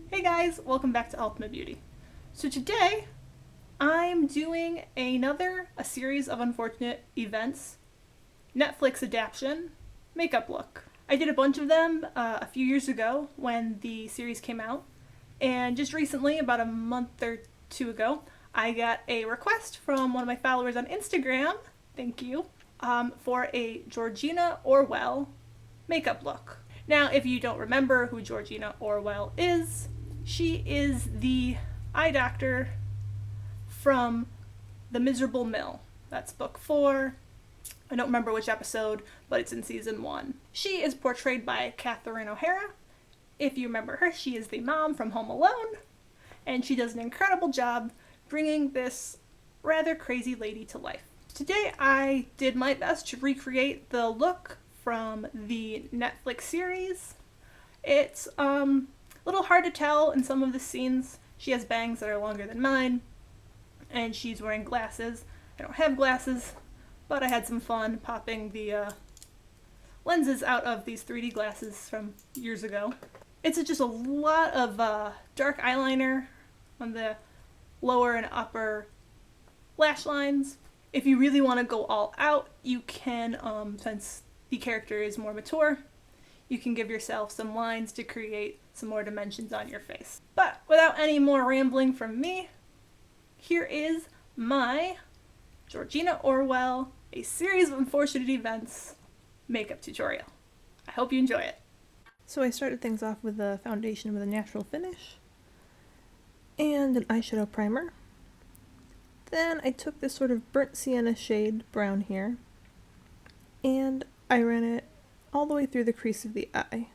Hey guys, welcome back to UltimaBeauty. So today, I'm doing a series of unfortunate events, Netflix adaption, makeup look. I did a bunch of them a few years ago when the series came out, and just recently, about a month or two ago, I got a request from one of my followers on Instagram, thank you, for a Georgina Orwell makeup look. Now, if you don't remember who Georgina Orwell is, she is the eye doctor from The Miserable Mill. That's book 4. I don't remember which episode, but it's in season 1. She is portrayed by Catherine O'Hara. If you remember her, she is the mom from Home Alone, and she does an incredible job bringing this rather crazy lady to life. Today I did my best to recreate the look from the Netflix series. It's a little hard to tell in some of the scenes. She has bangs that are longer than mine, and she's wearing glasses. I don't have glasses, but I had some fun popping the lenses out of these 3D glasses from years ago. It's just a lot of dark eyeliner on the lower and upper lash lines. If you really want to go all out, you can, since the character is more mature, you can give yourself some lines to create some more dimensions on your face. But without any more rambling from me, here is my Georgina Orwell, a series of unfortunate events makeup tutorial. I hope you enjoy it. So I started things off with a foundation with a natural finish and an eyeshadow primer. Then I took this sort of burnt sienna shade brown here and I ran it all the way through the crease of the eye,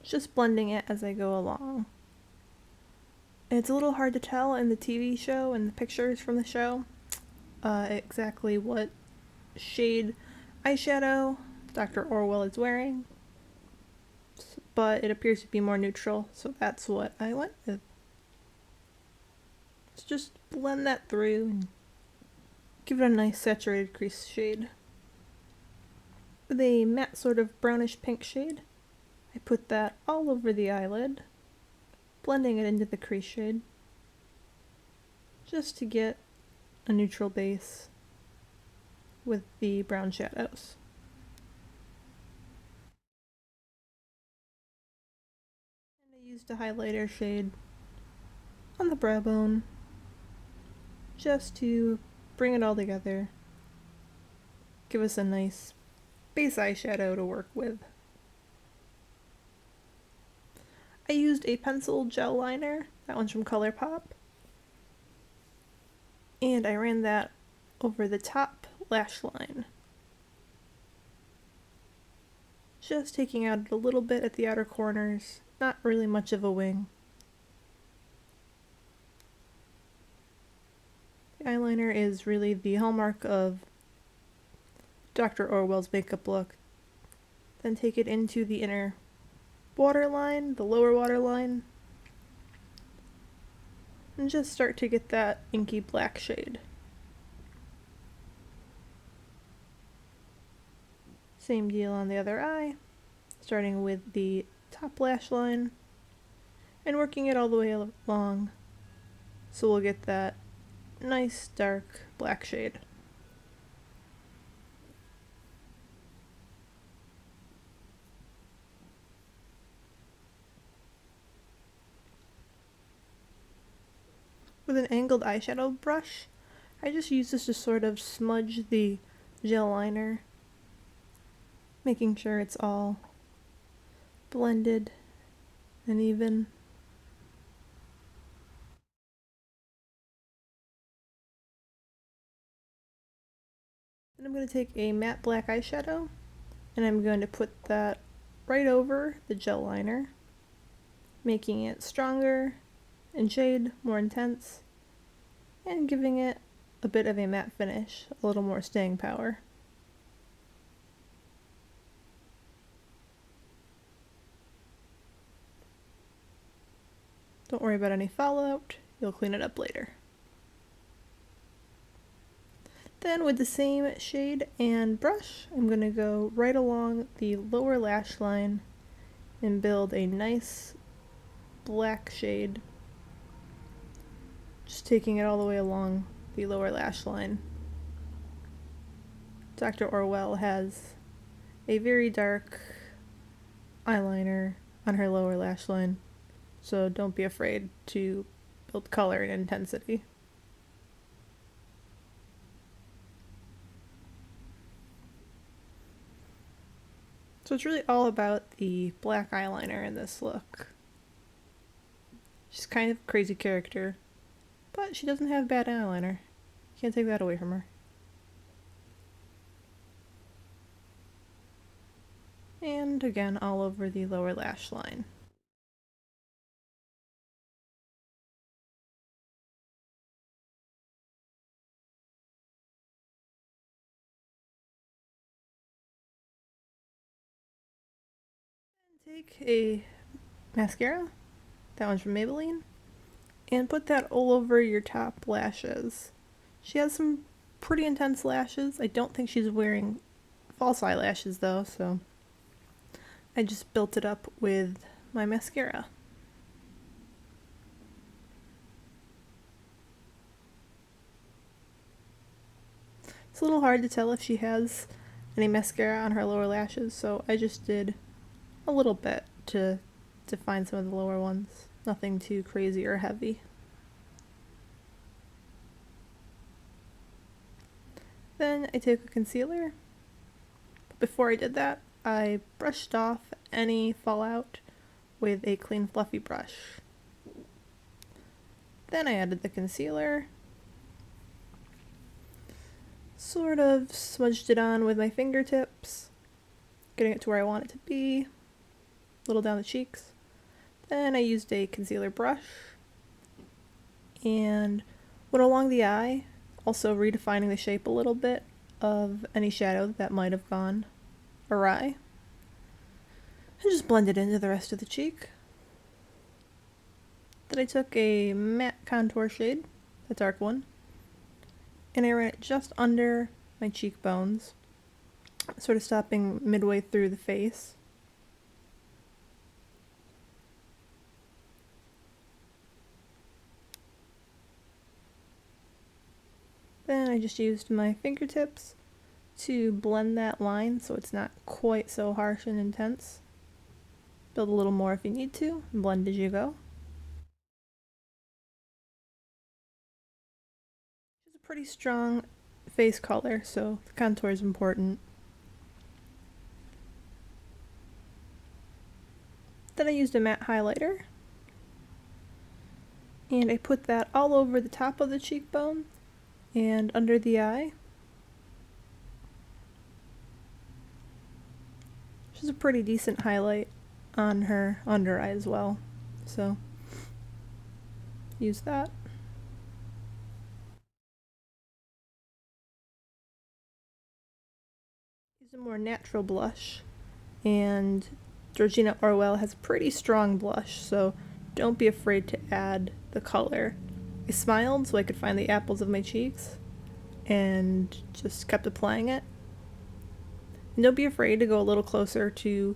just blending it as I go along. It's a little hard to tell in the TV show and the pictures from the show exactly what shade eyeshadow Dr. Orwell is wearing, but it appears to be more neutral, so that's what I went with. So just blend that through and give it a nice saturated crease shade. With a matte sort of brownish pink shade, I put that all over the eyelid, blending it into the crease shade, just to get a neutral base with the brown shadows. And I used a highlighter shade on the brow bone, just to bring it all together, give us a nice base eyeshadow to work with. I used a pencil gel liner, that one's from Colourpop, and I ran that over the top lash line, just taking out a little bit at the outer corners, not really much of a wing. The eyeliner is really the hallmark of Dr. Orwell's makeup look. Then take it into the inner waterline, the lower waterline, and just start to get that inky black shade. Same deal on the other eye, starting with the top lash line and working it all the way along, so we'll get that nice dark black shade. With an angled eyeshadow brush, I just use this to sort of smudge the gel liner, making sure it's all blended and even. Then I'm going to take a matte black eyeshadow and I'm going to put that right over the gel liner, making it stronger in shade, more intense, and giving it a bit of a matte finish, a little more staying power. Don't worry about any fallout, you'll clean it up later. Then with the same shade and brush, I'm going to go right along the lower lash line and build a nice black shade. Just taking it all the way along the lower lash line. Dr. Orwell has a very dark eyeliner on her lower lash line, so don't be afraid to build color and intensity. So it's really all about the black eyeliner in this look. She's kind of a crazy character, but she doesn't have bad eyeliner. Can't take that away from her. And again, all over the lower lash line. Take a mascara, that one's from Maybelline, and put that all over your top lashes. She has some pretty intense lashes. I don't think she's wearing false eyelashes though, so I just built it up with my mascara. It's a little hard to tell if she has any mascara on her lower lashes, so I just did a little bit to define some of the lower ones. Nothing too crazy or heavy. Then I took a concealer. Before I did that, I brushed off any fallout with a clean fluffy brush. Then I added the concealer. Sort of smudged it on with my fingertips, getting it to where I want it to be. A little down the cheeks. Then I used a concealer brush and went along the eye, also redefining the shape a little bit of any shadow that might have gone awry. And just blend it into the rest of the cheek. Then I took a matte contour shade, the dark one, and I ran it just under my cheekbones, sort of stopping midway through the face. Then I just used my fingertips to blend that line so it's not quite so harsh and intense. Build a little more if you need to, and blend as you go. It's a pretty strong face color, so the contour is important. Then I used a matte highlighter, and I put that all over the top of the cheekbone and under the eye. Which is a pretty decent highlight on her under eye as well, so use that. Use a more natural blush, and Georgina Orwell has a pretty strong blush, so don't be afraid to add the color. I smiled so I could find the apples of my cheeks and just kept applying it. And don't be afraid to go a little closer to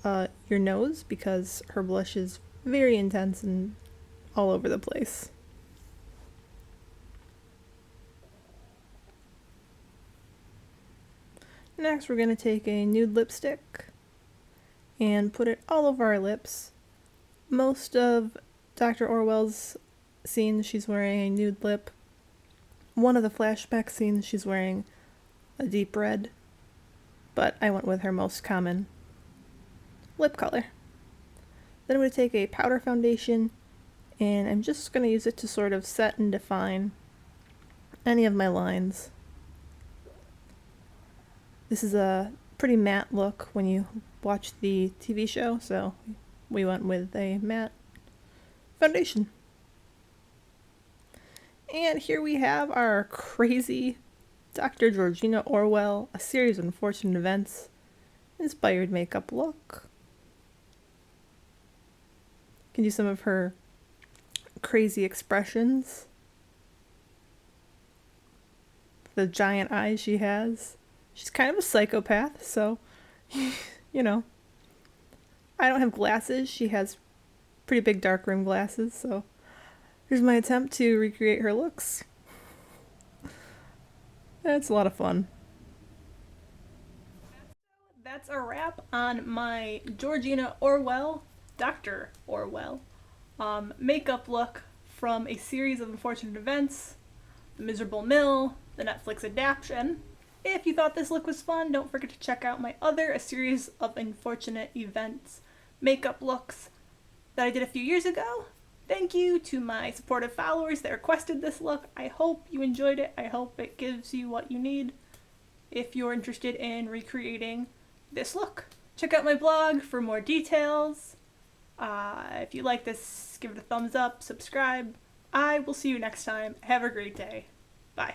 your nose because her blush is very intense and all over the place. Next, we're going to take a nude lipstick and put it all over our lips. Most of Dr. Orwell's scenes she's wearing a nude lip. One of the flashback scenes she's wearing a deep red, but I went with her most common lip color. Then I'm going to take a powder foundation and I'm just going to use it to sort of set and define any of my lines. This is a pretty matte look when you watch the TV show, so we went with a matte foundation. And here we have our crazy Dr. Georgina Orwell, A Series of Unfortunate Events, inspired makeup look. You can do some of her crazy expressions. The giant eyes she has. She's kind of a psychopath, so, you know. I don't have glasses. She has pretty big dark rim glasses, so here's my attempt to recreate her looks. That's a lot of fun. That's a wrap on my Georgina Orwell, Dr. Orwell, makeup look from a series of unfortunate events, The Miserable Mill, the Netflix adaptation. If you thought this look was fun, don't forget to check out my other A Series of Unfortunate Events makeup looks that I did a few years ago. Thank you to my supportive followers that requested this look. I hope you enjoyed it. I hope it gives you what you need if you're interested in recreating this look. Check out my blog for more details. If you like this, give it a thumbs up, subscribe. I will see you next time. Have a great day. Bye.